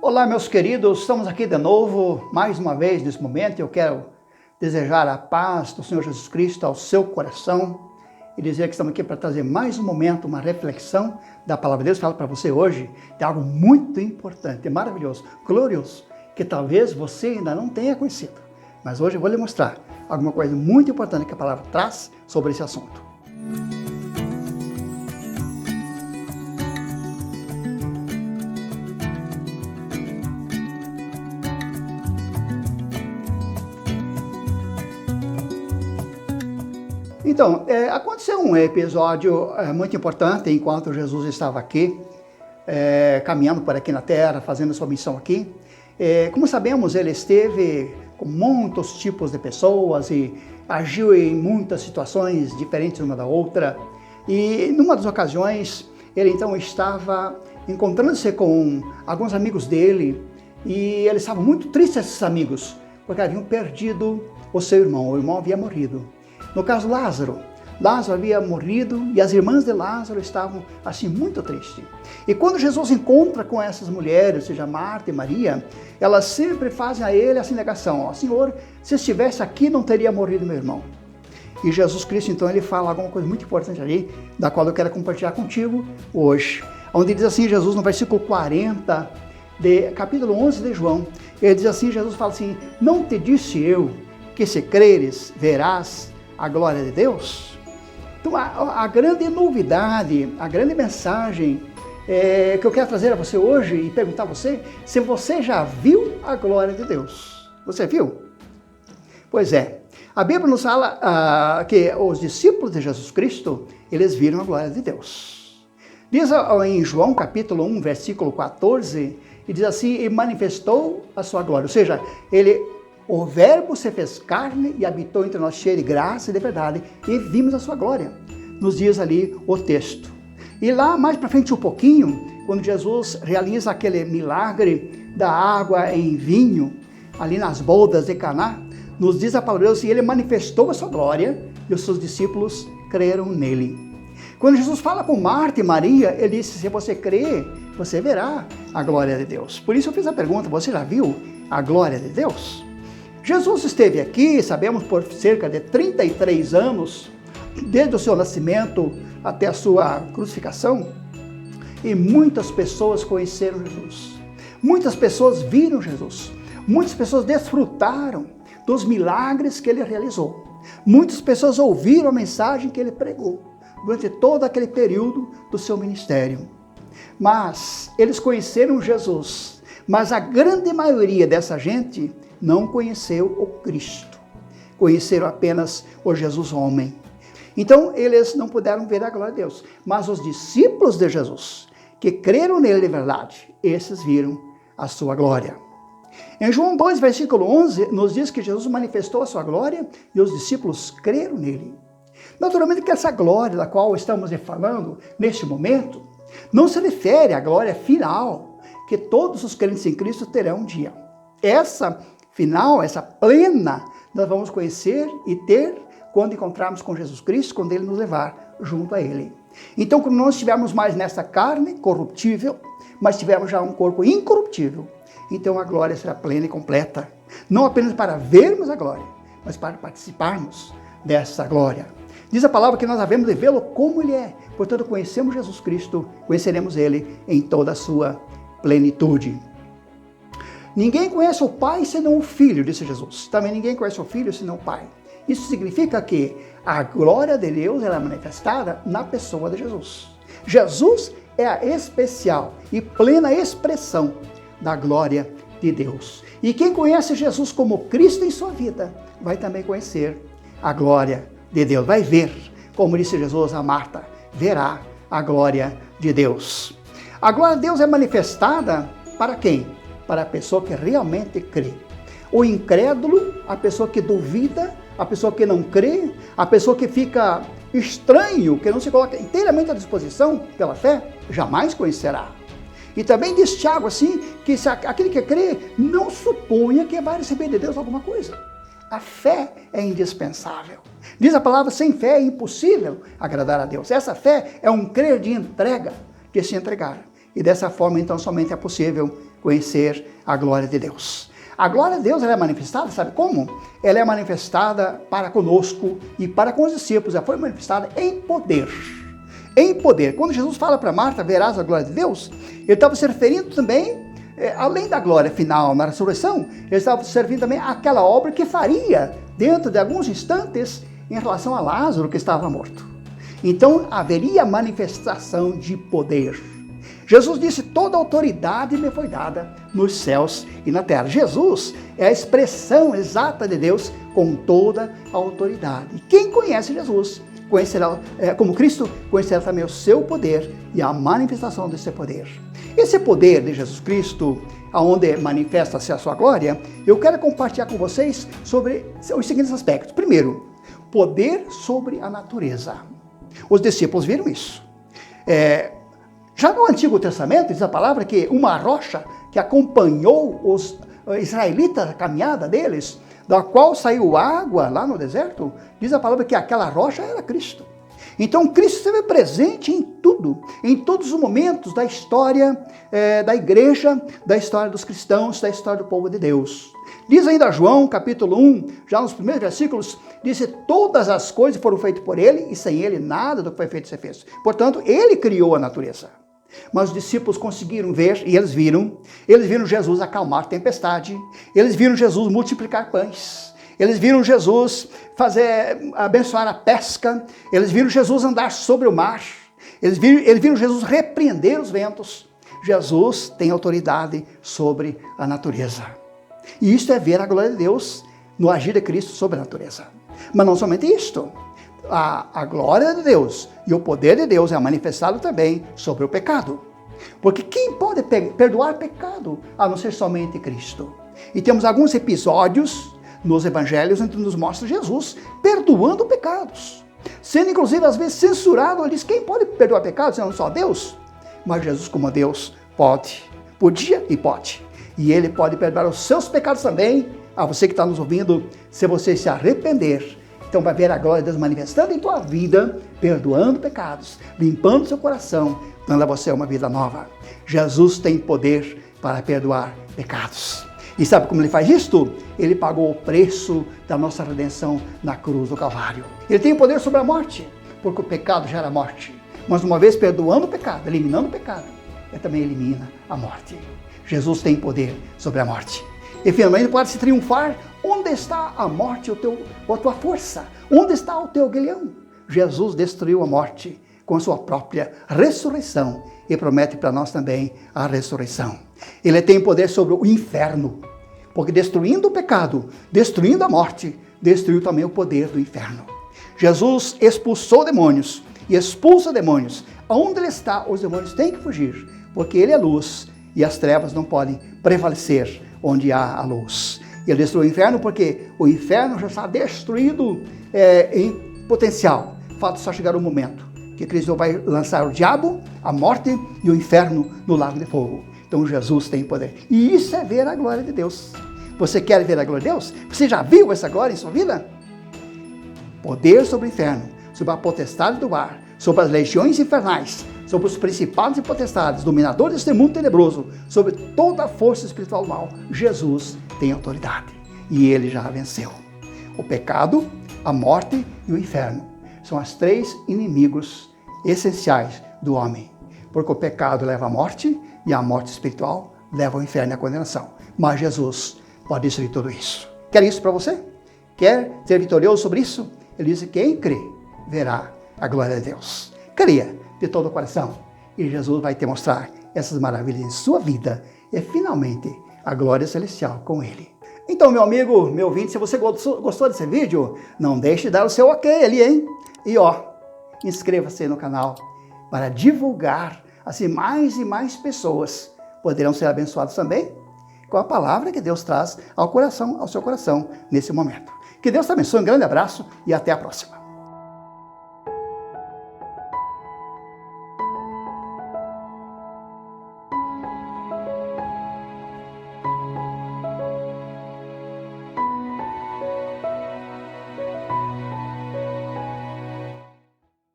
Olá, meus queridos, estamos aqui de novo, mais uma vez nesse momento. Eu quero desejar a paz do Senhor Jesus Cristo ao seu coração e dizer que estamos aqui para trazer mais um momento, uma reflexão da Palavra de Deus. Falo para você hoje de algo muito importante, maravilhoso, glorioso, que talvez você ainda não tenha conhecido. Mas hoje eu vou lhe mostrar alguma coisa muito importante que a Palavra traz sobre esse assunto. Então, aconteceu um episódio muito importante enquanto Jesus estava aqui, caminhando por aqui na terra, fazendo sua missão aqui. Como sabemos, ele esteve com muitos tipos de pessoas e agiu em muitas situações diferentes uma da outra. E numa das ocasiões, ele então estava encontrando-se com alguns amigos dele e eles estavam muito tristes, esses amigos, porque haviam perdido o seu irmão. O irmão havia morrido. No caso, Lázaro havia morrido e as irmãs de Lázaro estavam assim muito tristes. E quando Jesus encontra com essas mulheres, ou seja, Marta e Maria, elas sempre fazem a ele essa negação: Senhor, se estivesse aqui não teria morrido meu irmão. E Jesus Cristo então ele fala alguma coisa muito importante ali, da qual eu quero compartilhar contigo hoje. Onde diz assim, Jesus no versículo 40, capítulo 11 de João, ele diz assim, Jesus fala assim: não te disse eu que se creres verás a glória de Deus? Então a grande novidade, a grande mensagem que eu quero trazer a você hoje e perguntar a você, se você já viu a glória de Deus. Você viu? Pois é, a Bíblia nos fala que os discípulos de Jesus Cristo, eles viram a glória de Deus. Diz em João capítulo 1, versículo 14, e diz assim, e manifestou a sua glória, ou seja, o Verbo se fez carne e habitou entre nós, cheio de graça e de verdade, e vimos a sua glória. Nos diz ali o texto. E lá mais para frente um pouquinho, quando Jesus realiza aquele milagre da água em vinho, ali nas bodas de Caná, nos diz a palavra de Deus, e ele manifestou a sua glória, e os seus discípulos creram nele. Quando Jesus fala com Marta e Maria, ele disse, se você crer, você verá a glória de Deus. Por isso eu fiz a pergunta, você já viu a glória de Deus? Jesus esteve aqui, sabemos, por cerca de 33 anos, desde o seu nascimento até a sua crucificação, e muitas pessoas conheceram Jesus. Muitas pessoas viram Jesus. Muitas pessoas desfrutaram dos milagres que ele realizou. Muitas pessoas ouviram a mensagem que ele pregou durante todo aquele período do seu ministério. Mas eles conheceram Jesus, mas a grande maioria dessa gente não conheceu o Cristo, conheceram apenas o Jesus homem. Então eles não puderam ver a glória de Deus, mas os discípulos de Jesus, que creram nele de verdade, esses viram a sua glória. Em João 2, versículo 11, nos diz que Jesus manifestou a sua glória e os discípulos creram nele. Naturalmente que essa glória da qual estamos falando neste momento, não se refere à glória final, que todos os crentes em Cristo terão um dia. Essa final, essa plena, nós vamos conhecer e ter quando encontrarmos com Jesus Cristo, quando ele nos levar junto a ele. Então, quando não estivermos mais nessa carne corruptível, mas tivermos já um corpo incorruptível, então a glória será plena e completa. Não apenas para vermos a glória, mas para participarmos dessa glória. Diz a palavra que nós havemos de vê-lo como ele é. Portanto, conhecemos Jesus Cristo, conheceremos ele em toda a sua plenitude. Ninguém conhece o Pai senão o Filho, disse Jesus. Também ninguém conhece o Filho senão o Pai. Isso significa que a glória de Deus ela é manifestada na pessoa de Jesus. Jesus é a especial e plena expressão da glória de Deus. E quem conhece Jesus como Cristo em sua vida, vai também conhecer a glória de Deus. Vai ver, como disse Jesus a Marta, verá a glória de Deus. A glória de Deus é manifestada para quem? Para a pessoa que realmente crê. O incrédulo, a pessoa que duvida, a pessoa que não crê, a pessoa que fica estranho, que não se coloca inteiramente à disposição pela fé, jamais conhecerá. E também diz Tiago assim, que se aquele que crê não suponha que vai receber de Deus alguma coisa. A fé é indispensável. Diz a palavra, sem fé é impossível agradar a Deus. Essa fé é um crer de entrega, de se entregar. E dessa forma, então, somente é possível conhecer a glória de Deus. A glória de Deus ela é manifestada, sabe como? Ela é manifestada para conosco e para com os discípulos. Ela foi manifestada em poder. Em poder. Quando Jesus fala para Marta, verás a glória de Deus, ele estava se referindo também, além da glória final na ressurreição, ele estava se referindo também àquela obra que faria dentro de alguns instantes em relação a Lázaro que estava morto. Então haveria manifestação de poder. Jesus disse, toda autoridade me foi dada nos céus e na terra. Jesus é a expressão exata de Deus com toda a autoridade. Quem conhece Jesus, conhecerá, como Cristo, conhecerá também o seu poder e a manifestação desse poder. Esse poder de Jesus Cristo, onde manifesta-se a sua glória, eu quero compartilhar com vocês sobre os seguintes aspectos. Primeiro, poder sobre a natureza. Os discípulos viram isso. Já no Antigo Testamento, diz a palavra que uma rocha que acompanhou os israelitas, a caminhada deles, da qual saiu água lá no deserto, diz a palavra que aquela rocha era Cristo. Então Cristo esteve presente em tudo, em todos os momentos da história da igreja, da história dos cristãos, da história do povo de Deus. Diz ainda João, capítulo 1, já nos primeiros versículos, diz que todas as coisas foram feitas por ele e sem ele nada do que foi feito se fez. Portanto, ele criou a natureza. Mas os discípulos conseguiram ver, e eles viram Jesus acalmar a tempestade, eles viram Jesus multiplicar pães, eles viram Jesus abençoar a pesca, eles viram Jesus andar sobre o mar, eles viram Jesus repreender os ventos. Jesus tem autoridade sobre a natureza. E isto é ver a glória de Deus no agir de Cristo sobre a natureza. Mas não somente isto. A glória de Deus e o poder de Deus é manifestado também sobre o pecado. Porque quem pode perdoar pecado a não ser somente Cristo? E temos alguns episódios nos evangelhos onde nos mostra Jesus perdoando pecados. Sendo inclusive às vezes censurado, ele diz, quem pode perdoar pecados senão só Deus? Mas Jesus como Deus podia e pode. E ele pode perdoar os seus pecados também, a você que está nos ouvindo, se você se arrepender. Então vai ver a glória de Deus manifestando em tua vida, perdoando pecados, limpando seu coração, dando a você uma vida nova. Jesus tem poder para perdoar pecados. E sabe como ele faz isto? Ele pagou o preço da nossa redenção na cruz do Calvário. Ele tem poder sobre a morte, porque o pecado gera morte. Mas uma vez perdoando o pecado, eliminando o pecado, ele também elimina a morte. Jesus tem poder sobre a morte. E finalmente pode-se triunfar. Onde está a morte, a tua força? Onde está o teu aguilhão? Jesus destruiu a morte com a sua própria ressurreição e promete para nós também a ressurreição. Ele tem poder sobre o inferno, porque destruindo o pecado, destruindo a morte, destruiu também o poder do inferno. Jesus expulsou demônios e expulsa demônios. Aonde ele está, os demônios têm que fugir, porque ele é luz e as trevas não podem prevalecer onde há a luz. Ele destruiu o inferno porque o inferno já está destruído em potencial. Falta só chegar o momento que Cristo vai lançar o diabo, a morte e o inferno no lago de fogo. Então Jesus tem poder. E isso é ver a glória de Deus. Você quer ver a glória de Deus? Você já viu essa glória em sua vida? Poder sobre o inferno, sobre a potestade do ar, sobre as legiões infernais, sobre os principados e potestades, dominadores deste mundo tenebroso, sobre toda a força espiritual do mal. Jesus tem autoridade e ele já venceu. O pecado, a morte e o inferno são os três inimigos essenciais do homem, porque o pecado leva à morte e a morte espiritual leva ao inferno e à condenação. Mas Jesus pode destruir tudo isso. Quer isso para você? Quer ser vitorioso sobre isso? Ele diz que quem crê verá a glória de Deus. Creia de todo o coração e Jesus vai te mostrar essas maravilhas em sua vida e finalmente a glória celestial com ele. Então, meu amigo, meu ouvinte, se você gostou desse vídeo, não deixe de dar o seu ok ali, hein? E inscreva-se no canal para divulgar, assim mais e mais pessoas poderão ser abençoadas também com a palavra que Deus traz ao seu coração nesse momento. Que Deus te abençoe, um grande abraço e até a próxima.